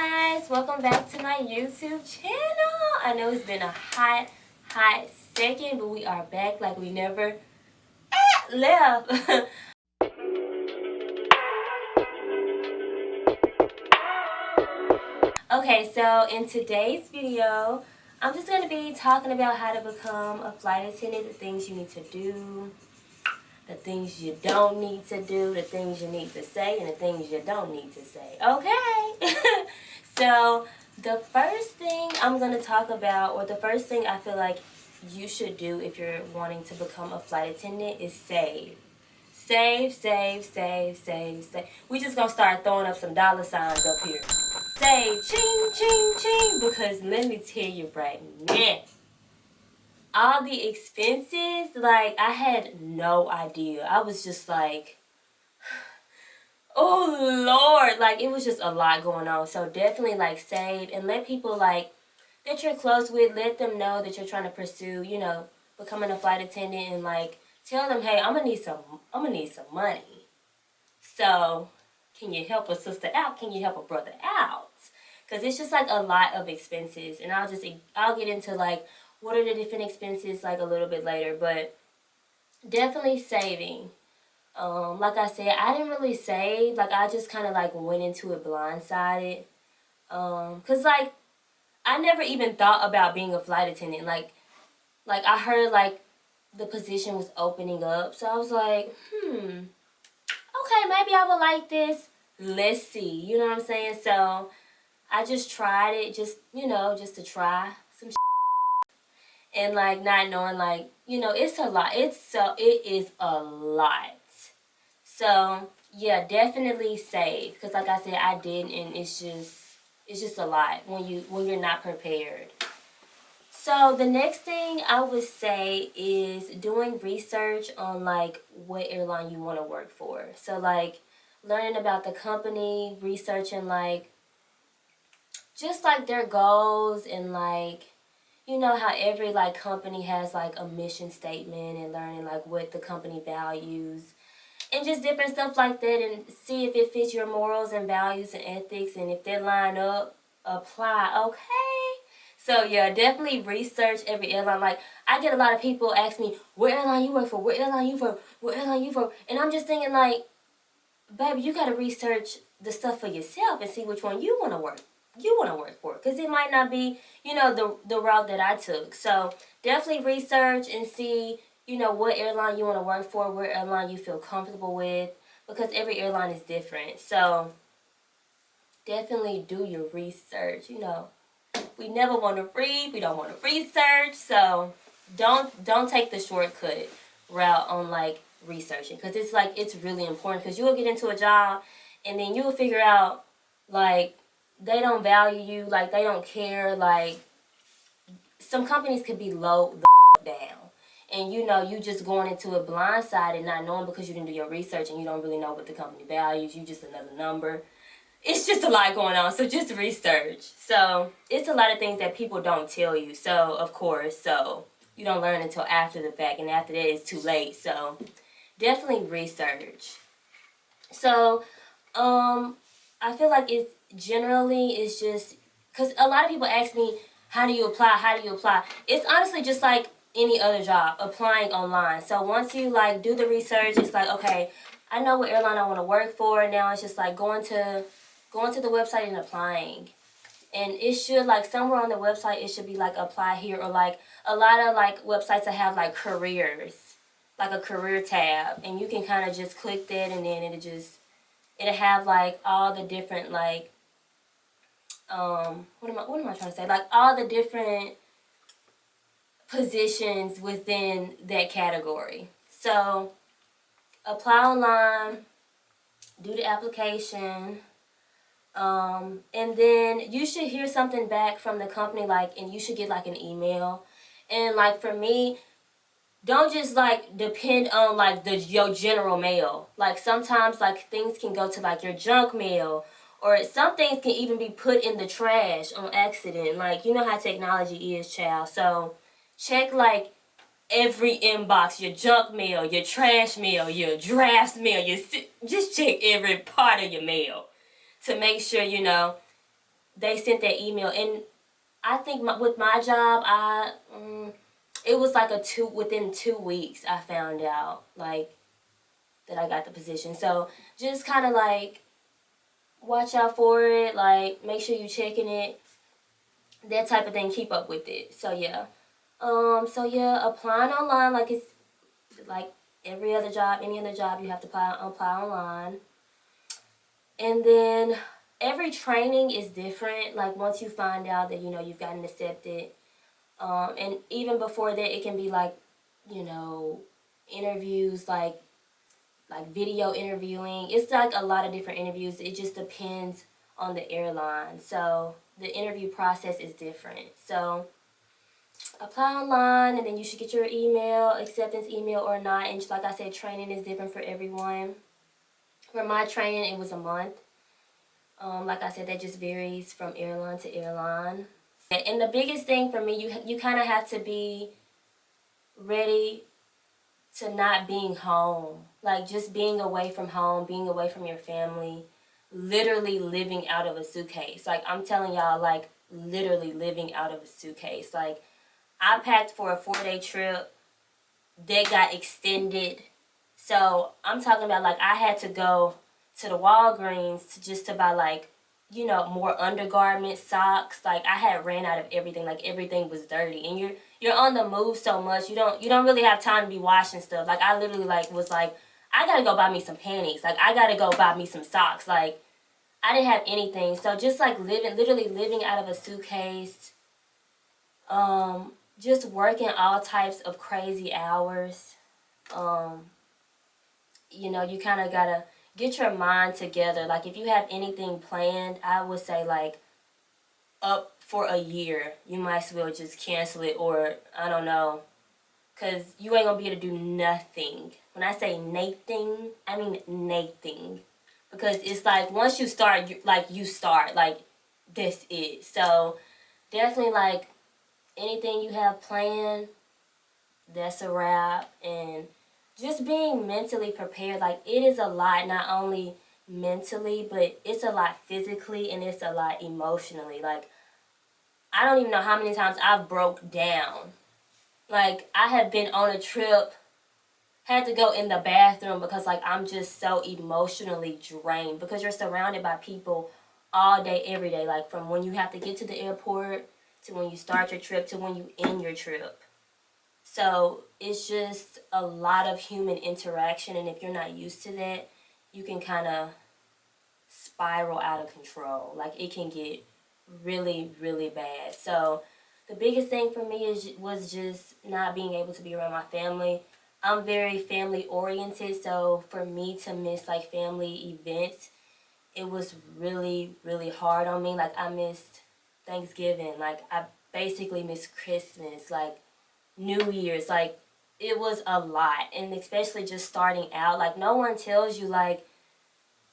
guys, welcome back to my YouTube channel. I know it's been a hot second, but we are back like we never left. Okay, so in today's video, I'm just going to be talking about how to become a flight attendant, the things you need to do, the things you don't need to do, the things you need to say, and the things you don't need to say. Okay? So, the first thing I'm going to talk about, or the first thing I feel like you should do if you're wanting to become a flight attendant is save. Save. We just going to start throwing up some dollar signs up here. Save. Ching, ching, ching. Because let me tell you right now, all the expenses, like, I had no idea. I was just like, oh Lord, like, it was just a lot going on. So definitely, like, save and let people, like, that you're close with, let them know that you're trying to pursue, you know, becoming a flight attendant, and, like, tell them, hey, I'm gonna need some money. So, can you help a sister out? Can you help a brother out? Because it's just, like, a lot of expenses, and I'll get into, like, what are the different expenses, like, a little bit later, but definitely saving. Like I said, I didn't really save. Like, I just kind of, like, went into it blindsided. Because, like, I never even thought about being a flight attendant. Like I heard, like, the position was opening up. So I was like, okay, maybe I would like this. Let's see. You know what I'm saying? So I just tried it, just, you know, just to try some shit. And, like, not knowing, like, you know, it's a lot. It is a lot. So, yeah, definitely save. Because, like I said, I did, and it's just a lot when you're not prepared. So the next thing I would say is doing research on, like, what airline you want to work for. So, like, learning about the company, researching, like, just, like, their goals, and, like, you know how every, like, company has, like, a mission statement, and learning, like, what the company values and just different stuff like that, and see if it fits your morals and values and ethics, and if they line up, apply. Okay? So, yeah, definitely research every airline. Like, I get a lot of people ask me, what airline you work for? What airline you for? What airline you for? And I'm just thinking, like, baby, you got to research the stuff for yourself and see which one you want to work for, because it might not be, you know, the route that I took. So definitely research and see, you know, what airline you want to work for, what airline you feel comfortable with, because every airline is different. So definitely do your research. You know, we never want to read, we don't want to research. So don't take the shortcut route on, like, researching, because it's, like, it's really important, because you will get into a job and then you will figure out, like, they don't value you, like, they don't care. Like, some companies could be low the down, and, you know, you just going into it blindsided, not knowing, because you didn't do your research, and you don't really know what the company values. You just another number. It's just a lot going on, so just research. So it's a lot of things that people don't tell you, so of course, so you don't learn until after the fact, and after that it's too late. So definitely research. So I feel like it's just, because a lot of people ask me, how do you apply? It's honestly just like any other job, applying online. So once you, like, do the research, it's like, okay, I know what airline I want to work for. Now it's just like going to the website and applying. And it should, like, somewhere on the website, it should be, like, apply here, or, like, a lot of, like, websites that have, like, careers, like a career tab, and you can kind of just click that, and then it'll have, like, all the different, like, what am I trying to say? Like, all the different positions within that category. So apply online, do the application, and then you should hear something back from the company, like, and you should get, like, an email. And, like, for me, don't just, like, depend on, like, your general mail. Like, sometimes, like, things can go to, like, your junk mail, or some things can even be put in the trash on accident. Like, you know how technology is, child. So check, like, every inbox, your junk mail, your trash mail, your drafts mail, just check every part of your mail to make sure, you know, they sent that email. And I think with my job, it was like within 2 weeks I found out, like, that I got the position. So just kind of like watch out for it, like make sure you checking it, that type of thing, keep up with it. So yeah. Applying online, like it's like every other job, any other job, you have to apply online. And then every training is different. Like once you find out that, you've gotten accepted, and even before that, it can be like, interviews, like video interviewing. It's like a lot of different interviews. It just depends on the airline. So the interview process is different. So apply online, and then you should get your acceptance email or not. And like I said, training is different for everyone. For my training, it was a month. Like I said, that just varies from airline to airline. And the biggest thing for me, you kind of have to be ready to not being home. Like just being away from home, being away from your family, literally living out of a suitcase. Like I'm telling y'all, like literally living out of a suitcase. Like I packed for a 4-day trip that got extended. So I'm talking about like I had to go to the Walgreens to buy like, more undergarments, socks. Like I had ran out of everything. Like everything was dirty. And you're on the move so much, you don't really have time to be washing stuff. Like I literally was like, I gotta go buy me some panties. Like I gotta go buy me some socks. Like I didn't have anything. So just like literally living out of a suitcase. Just working all types of crazy hours. You kind of gotta get your mind together. Like if you have anything planned, I would say like up for a year, you might as well just cancel it, or I don't know, because you ain't gonna be able to do nothing. When I say nothing, I mean nothing, because it's like once you start, you start, like this is. So definitely like anything you have planned, that's a wrap. And just being mentally prepared, like it is a lot, not only mentally, but it's a lot physically and it's a lot emotionally. Like I don't even know how many times I've broke down. Like I have been on a trip, had to go in the bathroom because like I'm just so emotionally drained, because you're surrounded by people all day, every day, like from when you have to get to the airport to when you start your trip to when you end your trip. So it's just a lot of human interaction, and if you're not used to that, you can kind of spiral out of control. Like it can get really, really bad. So the biggest thing for me was just not being able to be around my family. I'm very family oriented, so for me to miss like family events, it was really, really hard on me. Like I missed Thanksgiving, like I basically missed Christmas, like New Year's. Like it was a lot. And especially just starting out, like no one tells you like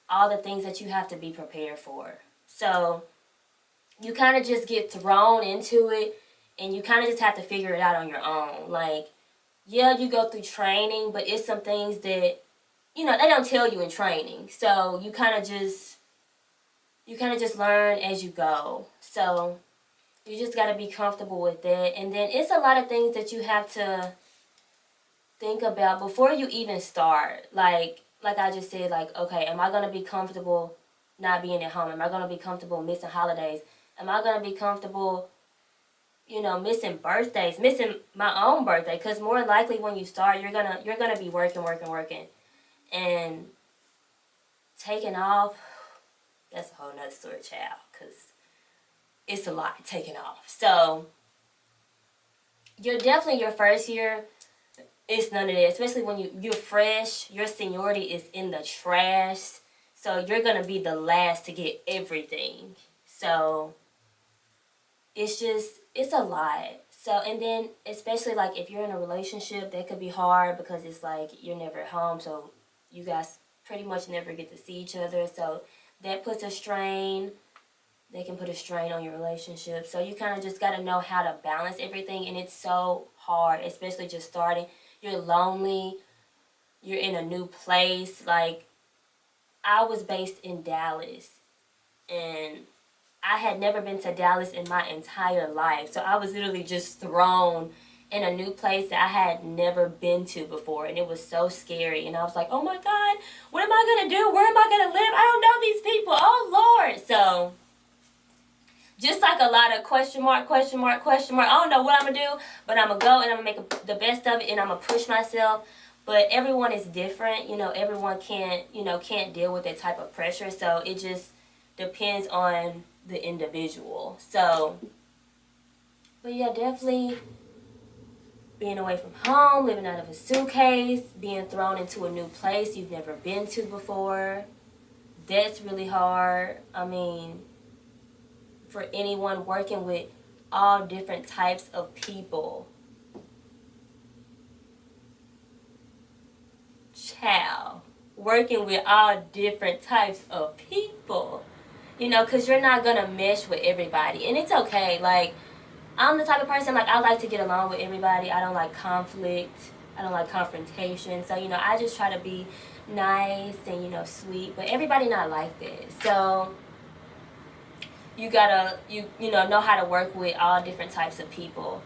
all the things that you have to be prepared for. So you kind of just get thrown into it, and you kind of just have to figure it out on your own. Like, yeah, you go through training, but it's some things that, they don't tell you in training. So you kind of just learn as you go. So you just got to be comfortable with that. And then it's a lot of things that you have to think about before you even start. Like I just said, like, okay, am I going to be comfortable not being at home? Am I going to be comfortable missing holidays? Am I going to be comfortable, missing birthdays, missing my own birthday? Because more likely when you start, you're gonna be working. And taking off, that's a whole nother story, child, because it's a lot taking off. So you're definitely your first year, it's none of that. Especially when you're fresh, your seniority is in the trash. So you're going to be the last to get everything. So it's a lot. So, and then especially like if you're in a relationship, that could be hard because it's like you're never at home. So you guys pretty much never get to see each other. So that puts a strain. They can put a strain on your relationship. So you kind of just got to know how to balance everything. And it's so hard, especially just starting. You're lonely. You're in a new place. Like, I was based in Dallas. And I had never been to Dallas in my entire life. So I was literally just thrown in a new place that I had never been to before. And it was so scary. And I was like, oh my God, what am I going to do? Where am I going to live? I don't know these people. Oh Lord. So just like a lot of question mark, question mark, question mark. I don't know what I'm going to do, but I'm going to go and I'm going to make the best of it, and I'm going to push myself. But everyone is different. You know, everyone can't deal with that type of pressure. So it just depends on the individual. So, but yeah, definitely being away from home, living out of a suitcase, being thrown into a new place you've never been to before. That's really hard. I mean, for anyone working with all different types of people. Child, working with all different types of people. You know, because you're not going to mesh with everybody. And it's okay. Like, I'm the type of person, like, I like to get along with everybody. I don't like conflict. I don't like confrontation. So, you know, I just try to be nice and, you know, sweet. But everybody not like that. So you gotta, you know how to work with all different types of people.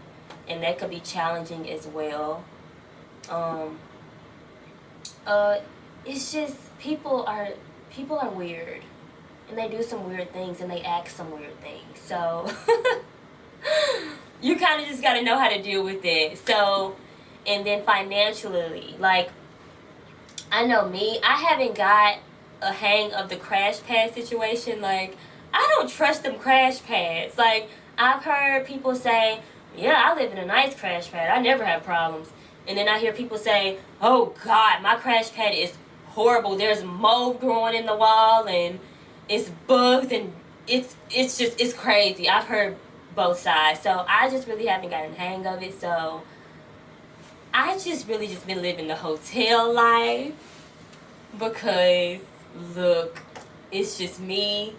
And that could be challenging as well. It's just, people are weird. And they do some weird things, and they act some weird things. So you kind of just got to know how to deal with it. So, and then financially, like, I know me, I haven't got a hang of the crash pad situation. Like, I don't trust them crash pads. Like, I've heard people say, yeah, I live in a nice crash pad. I never have problems. And then I hear people say, oh God, my crash pad is horrible. There's mold growing in the wall, and it's bugs, and it's crazy. I've heard both sides. So I just really haven't gotten the hang of it. So I just really just been living the hotel life because, look, it's just me.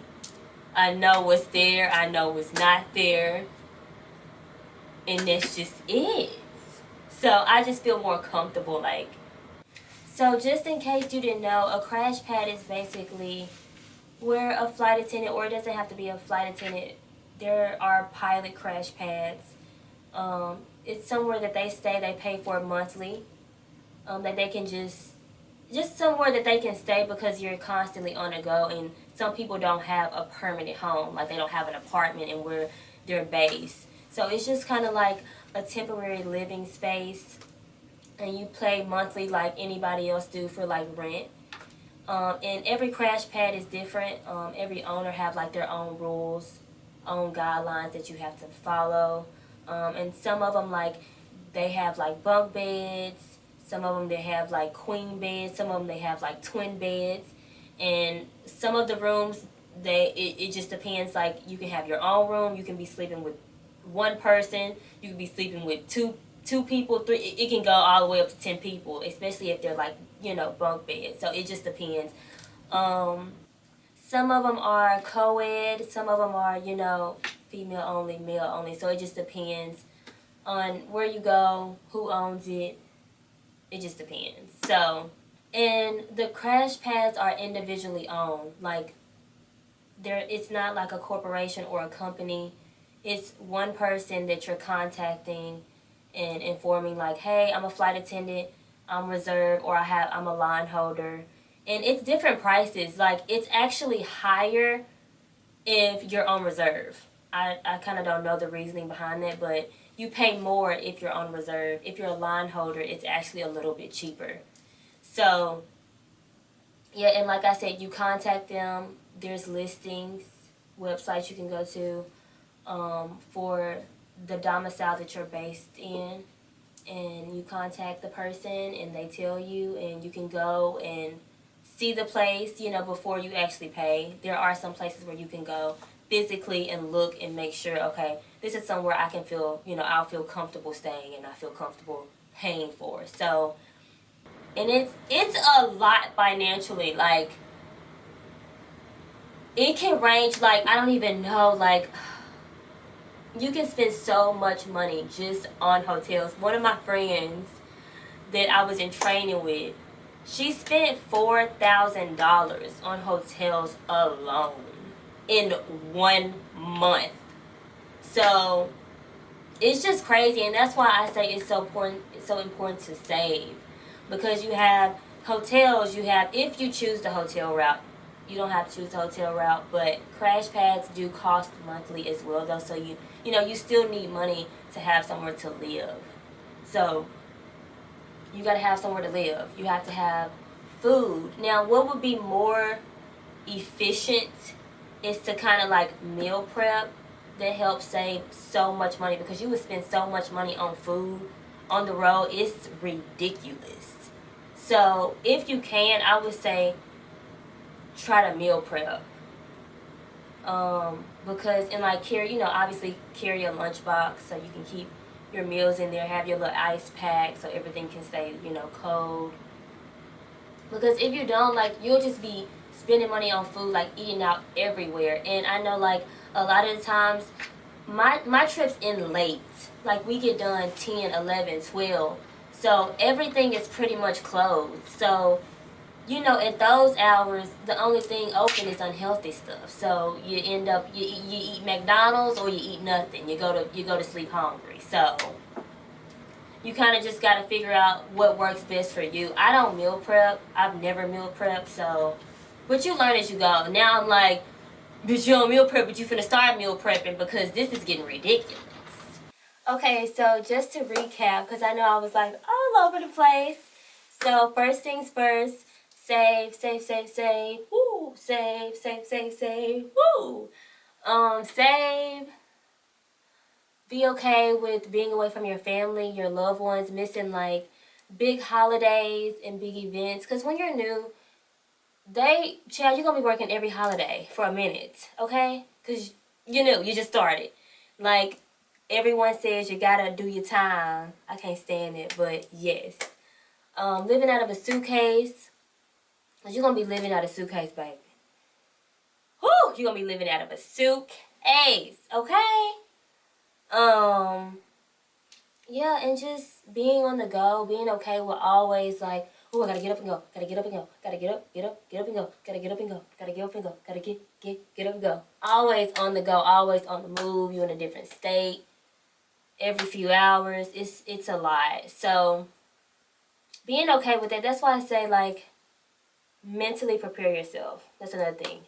I know what's there. I know what's not there. And that's just it. So I just feel more comfortable, like. So just in case you didn't know, a crash pad is basically where a flight attendant, or it doesn't have to be a flight attendant, there are pilot crash pads. It's somewhere that they stay, they pay for monthly, that they can just somewhere that they can stay because you're constantly on the go, and some people don't have a permanent home, like they don't have an apartment and where they're based. So it's just kind of like a temporary living space, and you pay monthly like anybody else do for like rent. And every crash pad is different. Every owner have like their own rules, own guidelines that you have to follow. And some of them, like, they have like bunk beds. Some of them they have like queen beds. Some of them they have like twin beds. And some of the rooms, it just depends. Like, you can have your own room. You can be sleeping with one person. You can be sleeping with two people, three. It can go all the way up to 10 people, especially if they're like, you know, bunk beds. So it just depends. Some of them are co-ed. Some of them are, you know, female only, male only. So it just depends on where you go, who owns it. It just depends. So, and the crash pads are individually owned. Like, it's not like a corporation or a company. It's one person that you're contacting and informing, like, hey, I'm a flight attendant, I'm reserved, or I'm a line holder. And it's different prices. Like, it's actually higher if you're on reserve. I kind of don't know the reasoning behind that, but you pay more if you're on reserve. If you're a line holder, it's actually a little bit cheaper. So, yeah, and like I said, you contact them. There's listings, websites you can go to for the domicile that you're based in. And you contact the person, and they tell you, and you can go and see the place, you know, before you actually pay. There are some places where you can go physically and look and make sure, okay, this is somewhere I can feel, you know, I'll feel comfortable staying and I feel comfortable paying for. So, and it's a lot financially. Like, it can range, like, I don't even know, like, you can spend so much money just on hotels. One of my friends that I was in training with, she spent $4,000 on hotels alone in 1 month. So it's just crazy, and that's why I say it's so important. It's so important to save, because you have hotels. You have, if you choose the hotel route, you don't have to choose the hotel route, but crash pads do cost monthly as well, though. So you still need money to have somewhere to live. So you got to have somewhere to live. You have to have food. Now, what would be more efficient is to kind of like meal prep. That helps save so much money, because you would spend so much money on food on the road. It's ridiculous. So if you can, I would say try to meal prep. Because, and like carry, obviously carry a lunchbox so you can keep your meals in there. Have your little ice pack so everything can stay, cold. Because if you don't, like, you'll just be spending money on food, like eating out everywhere. And I know, like, a lot of the times my trips end late. Like, we get done 10, 11, 12. So everything is pretty much closed. So, at those hours, the only thing open is unhealthy stuff. So you end up, you eat McDonald's or you eat nothing. You go to sleep hungry. So you kind of just got to figure out what works best for you. I don't meal prep. I've never meal prepped. So, but you learn as you go. Now I'm like, bitch, you don't meal prep, but you finna start meal prepping because this is getting ridiculous. Okay, so just to recap, because I know I was like all over the place. So first things first, save, save, save, save, woo, save, save, save, save, woo. Save. Be okay with being away from your family, your loved ones, missing like big holidays and big events. Because when you're new, Chad, you're going to be working every holiday for a minute, okay? Because you're new, you just started. Like, everyone says you got to do your time. I can't stand it, but yes. Living out of a suitcase. Because you're going to be living out of a suitcase, baby. Whew, you're going to be living out of a suitcase, okay? Yeah, and just being on the go, being okay with always like, oh, I gotta get up and go, gotta get up and go, gotta get up and go, gotta get up and go, gotta get up and go, gotta get up and go. Always on the go, always on the move. You're in a different state every few hours. It's a lot. So being okay with that, that's why I say, like, mentally prepare yourself. That's another thing.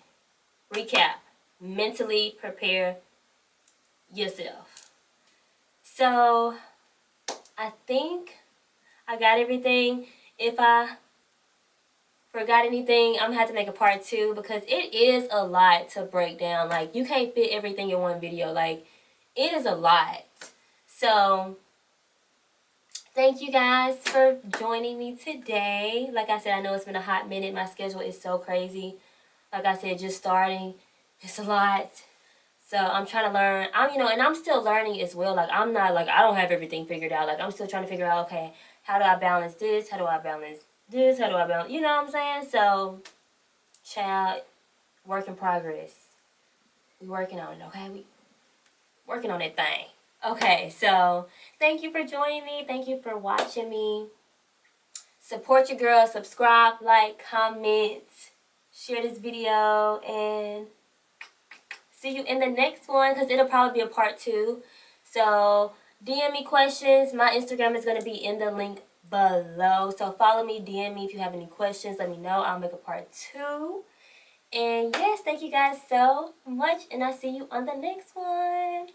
Recap. Mentally prepare yourself. So I think I got everything. If I forgot anything, I'm gonna have to make a part 2, because it is a lot to break down. Like, you can't fit everything in one video. Like, it is a lot. So thank you guys for joining me today. Like I said, I know it's been a hot minute. My schedule is so crazy. Like I said, just starting. It's a lot. So I'm trying to learn. And I'm still learning as well. Like, I'm not, like, I don't have everything figured out. Like, I'm still trying to figure out, okay, how do I balance this? How do I balance this? How do I balance, you know what I'm saying? So, child, work in progress. We working on it, okay? We working on that thing. Okay, so thank you for joining me. Thank you for watching me. Support your girl. Subscribe, like, comment, share this video, and see you in the next one, because it'll probably be a part 2. So DM me questions. My Instagram is going to be in the link below. So follow me, DM me if you have any questions. Let me know. I'll make a part 2. And yes, thank you guys so much. And I'll see you on the next one.